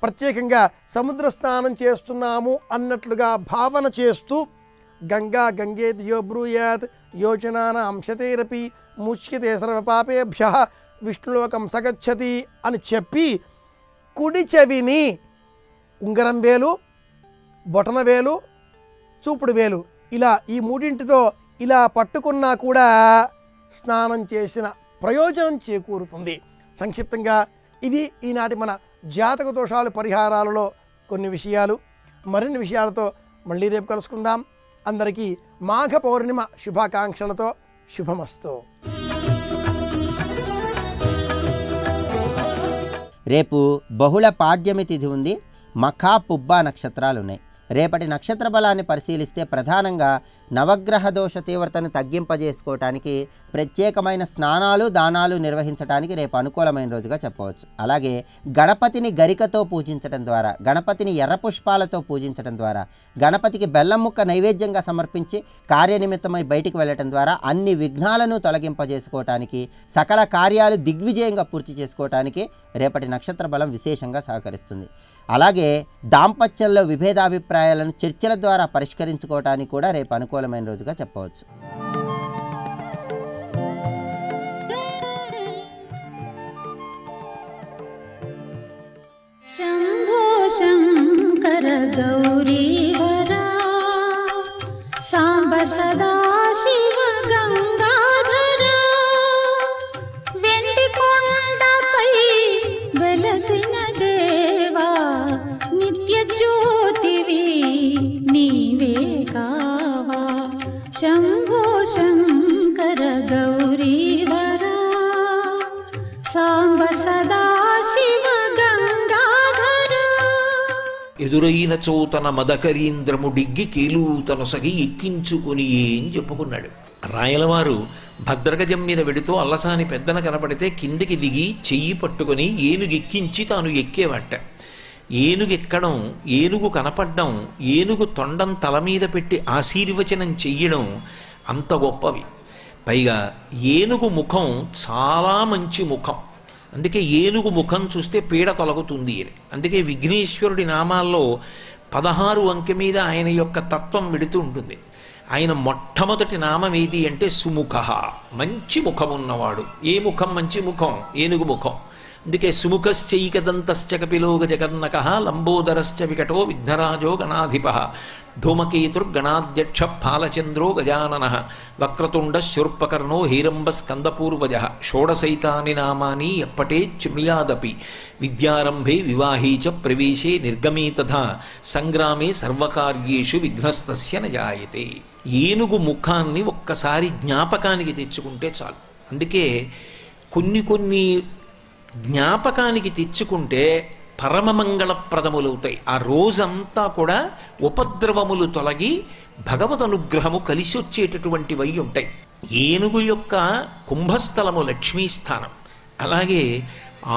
Speaker 5: ప్రత్యేకంగా సముద్ర స్నానం చేస్తున్నాము అన్నట్లుగా భావన చేస్తూ గంగా గంగేత్ యో బ్రూయాత్ యోచనాన అంశతేరపి ముచ్యతే సర్వపాపేభ్య విష్ణులోకం సగచ్చతి అని చెప్పి కుడి చెవిని ఉంగరం వేలు, బొటన వేలు, చూపుడు వేలు ఇలా ఈ మూడింటితో ఇలా పట్టుకున్నా కూడా స్నానం చేసిన ప్రయోజనం చేకూరుతుంది. సంక్షిప్తంగా ఇవి ఈనాటి మన జాతక దోషాలు పరిహారాలలో కొన్ని విషయాలు. మరిన్ని విషయాలతో మళ్ళీ రేపు కలుసుకుందాం. అందరికీ మాఘ పౌర్ణిమ శుభాకాంక్షలతో శుభమస్తు.
Speaker 6: రేపు బహుళ పాడ్యమి తిథి ఉంది. మఖా పుబ్బ నక్షత్రాలు ఉన్నాయి. రేపటి నక్షత్ర బలాన్ని పరిశీలిస్తే ప్రధానంగా నవగ్రహ దోష తీవ్రతను తగ్గింపజేసుకోవటానికి ప్రత్యేకమైన స్నానాలు దానాలు నిర్వహించడానికి రేపు అనుకూలమైన రోజుగా చెప్పవచ్చు. అలాగే గణపతిని గరికతో పూజించడం ద్వారా, గణపతిని ఎర్ర పుష్పాలతో పూజించడం ద్వారా, గణపతికి బెల్లం ముక్క నైవేద్యంగా సమర్పించి కార్యనిమిత్తమై బయటికి వెళ్ళటం ద్వారా అన్ని విఘ్నాలను తొలగింపజేసుకోవటానికి, సకల కార్యాలు దిగ్విజయంగా పూర్తి చేసుకోవటానికి రేపటి నక్షత్ర బలం విశేషంగా సహకరిస్తుంది. అలాగే దాంపత్యంలో విభేదాభిప్రాయాలను చర్చల ద్వారా పరిష్కరించుకోవటానికి కూడా రేపు అనుకూలమైన రోజుగా చెప్పవచ్చు.
Speaker 2: శంభో శంకర గౌరీవరా సాంబ సదా శివ గంగాధరా వెండి కొండపై వెలసిన
Speaker 7: ఎదురైన చోతన మదకరీంద్రము డిగ్గి కేలూతనొసగి ఎక్కించుకొని అని చెప్పుకున్నాడు. రాయలవారు భద్రగజం మీద వెడుతూ అల్లసాని పెద్దన కనపడితే కిందికి దిగి చెయ్యి పట్టుకొని ఏనుగెక్కించి తాను ఎక్కేవాట. ఏనుగెక్కడం, ఏనుగు కనపడ్డం, ఏనుగు తొండం తల మీద పెట్టి ఆశీర్వచనం చెయ్యడం అంత గొప్పవి. పైగా ఏనుగు ముఖం చాలా మంచి ముఖం. అందుకే ఏనుగు ముఖం చూస్తే పీడ తొలగుతుంది అని. అందుకే విఘ్నేశ్వరుడి నామాల్లో 16 అంకె మీద ఆయన యొక్క తత్వం వెడుతూ ఉంటుంది. ఆయన మొట్టమొదటి నామం ఏది అంటే సుముఖ, మంచి ముఖం ఉన్నవాడు. ఏ ముఖం మంచి ముఖం? ఏనుగు ముఖం. అందుకే సుముఖశ్చైకదంతశ్చ కపిలో గజకర్ణక లంబోదరశ్చ వికటో విఘ్నరాజో గణాధిప ధూమకేతుర్గణాధ్యక్ష ఫాలచంద్రో గజానన వక్రతుండ శూర్పకర్ణో హీరంబ స్కందపూర్వజ షోడశైతాని నామాని ఎప్పటే శృణుయాదపి విద్యారంభే వివాహే చ ప్రవేశే నిర్గమే తథా సంగ్రామే సర్వకార్యేషు విఘ్నస్తస్య నజాయతే. ఏనుగు ముఖాన్ని ఒక్కసారి జ్ఞాపకానికి తెచ్చుకుంటే చాలు. అందుకే కొన్ని జ్ఞాపకానికి తెచ్చుకుంటే పరమమంగళప్రదములవుతాయి. ఆ రోజంతా కూడా ఉపద్రవములు తొలగి భగవద్ అనుగ్రహము కలిసి వచ్చేటటువంటివై ఉంటాయి. ఏనుగు యొక్క కుంభస్థలము లక్ష్మీస్థానం, అలాగే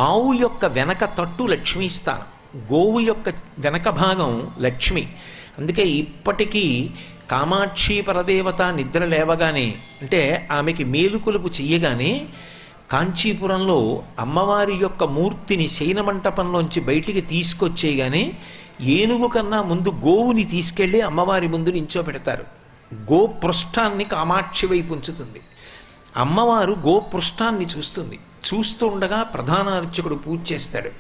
Speaker 7: ఆవు యొక్క వెనక తట్టు లక్ష్మీస్థానం, గోవు యొక్క వెనక భాగం లక్ష్మి. అందుకే ఇప్పటికీ కామాక్షి పరదేవత నిద్ర లేవగానే, అంటే ఆమెకి మేలుకొలుపు చెయ్యగానే కాంచీపురంలో అమ్మవారి యొక్క మూర్తిని శయనమంటపంలోంచి బయటికి తీసుకొచ్చేయగానే ఏనుగు కన్నా ముందు గోవుని తీసుకెళ్ళి అమ్మవారి ముందు నించోబెడతారు. గోపృష్ఠాన్ని కామాక్షి వైపు ఉంచుతుంది. అమ్మవారు గోపృష్ఠాన్ని చూస్తుంది. చూస్తూ ఉండగా ప్రధాన అర్చకుడు పూజ చేస్తాడు.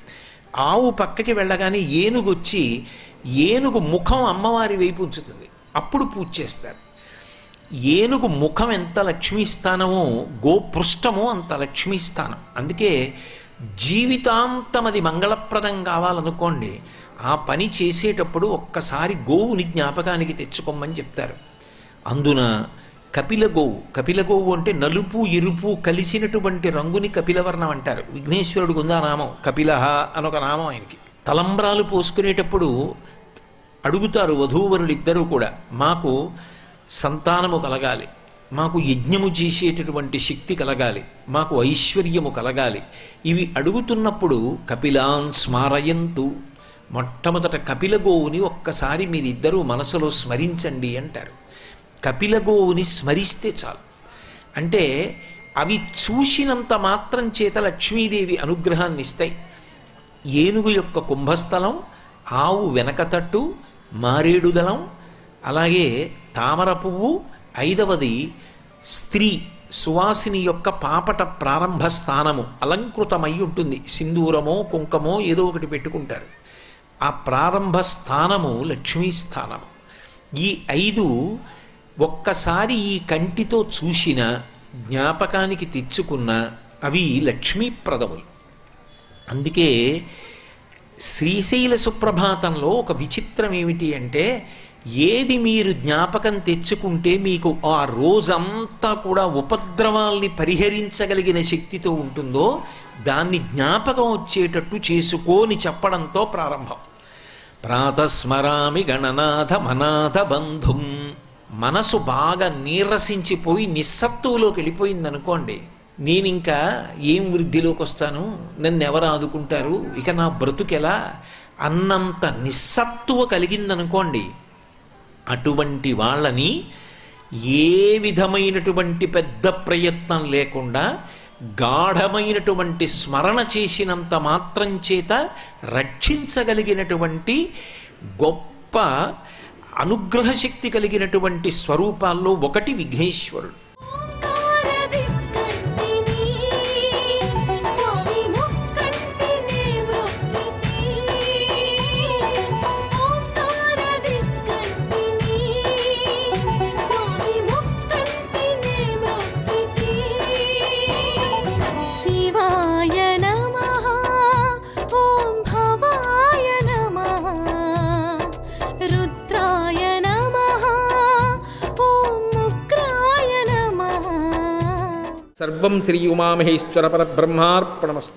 Speaker 7: ఆవు పక్కకి వెళ్ళగానే ఏనుగు వచ్చి ఏనుగు ముఖం అమ్మవారి వైపు ఉంచుతుంది. అప్పుడు పూజ చేస్తారు. ఏనుగు ముఖం ఎంత లక్ష్మీస్థానమో గోపృష్టమో అంత లక్ష్మీస్థానం. అందుకే జీవితాంతం అది మంగళప్రదం కావాలనుకోండి, ఆ పని చేసేటప్పుడు ఒక్కసారి గోవుని జ్ఞాపకానికి తెచ్చుకోమని చెప్తారు. అందున కపిలగోవు అంటే నలుపు ఎరుపు కలిసినటువంటి రంగుని కపిలవర్ణం అంటారు. విఘ్నేశ్వరుడికి ఉందా నామం కపిలహ అనొక నామం ఆయనకి. తలంబ్రాలు పోసుకునేటప్పుడు అడుగుతారు వధూవరులిద్దరూ కూడా, మాకు సంతానము కలగాలి, మాకు యజ్ఞము చేసేటటువంటి శక్తి కలగాలి, మాకు ఐశ్వర్యము కలగాలి. ఇవి అడుగుతున్నప్పుడు కపిలాన్ స్మారయంతు, మొట్టమొదట కపిలగోవుని ఒక్కసారి మీరిద్దరూ మనసులో స్మరించండి అంటారు. కపిలగోవుని స్మరిస్తే చాలు. అంటే అవి చూసినంత మాత్రం చేత లక్ష్మీదేవి అనుగ్రహాన్ని ఇస్తాయి. ఏనుగు యొక్క కుంభస్థలం, ఆవు వెనకతట్టు, మారేడుదలం, అలాగే తామర పువ్వు, 5వది స్త్రీ సువాసిని యొక్క పాపట ప్రారంభ స్థానము అలంకృతమై ఉంటుంది. సింధూరమో కుంకమో ఏదో ఒకటి పెట్టుకుంటారు. ఆ ప్రారంభ స్థానము లక్ష్మీస్థానము. ఈ 5 ఒక్కసారి ఈ కంటితో చూసిన, జ్ఞాపకానికి తెచ్చుకున్న అవి లక్ష్మీప్రదములు. అందుకే శ్రీశైల సుప్రభాతంలో ఒక విచిత్రం ఏమిటి అంటే, ఏది మీరు జ్ఞాపకం తెచ్చుకుంటే మీకు ఆ రోజంతా కూడా ఉపద్రవాల్ని పరిహరించగలిగిన శక్తితో ఉంటుందో దాన్ని జ్ఞాపకం వచ్చేటట్టు చేసుకోని చెప్పడంతో ప్రారంభం. ప్రాతస్మరామి గణనాథ మనాథ బంధుం. మనసు బాగా నీరసించిపోయి నిస్సత్తువులోకి వెళ్ళిపోయిందనుకోండి, నేనింకా ఏం వృద్ధిలోకి వస్తాను, నన్ను ఎవరు ఆదుకుంటారు, ఇక నా బ్రతుకెలా అన్నంత నిస్సత్తువ కలిగిందనుకోండి, అటువంటి వాళ్ళని ఏ విధమైనటువంటి పెద్ద ప్రయత్నం లేకుండా గాఢమైనటువంటి స్మరణ చేసినంత మాత్రం చేత రక్షించగలిగినటువంటి గొప్ప అనుగ్రహశక్తి కలిగినటువంటి స్వరూపాల్లో ఒకటి విఘ్నేశ్వరుడు.
Speaker 8: సర్వం శ్రీ ఉమామహేశ్వర పరబ్రహ్మార్పణమస్తు.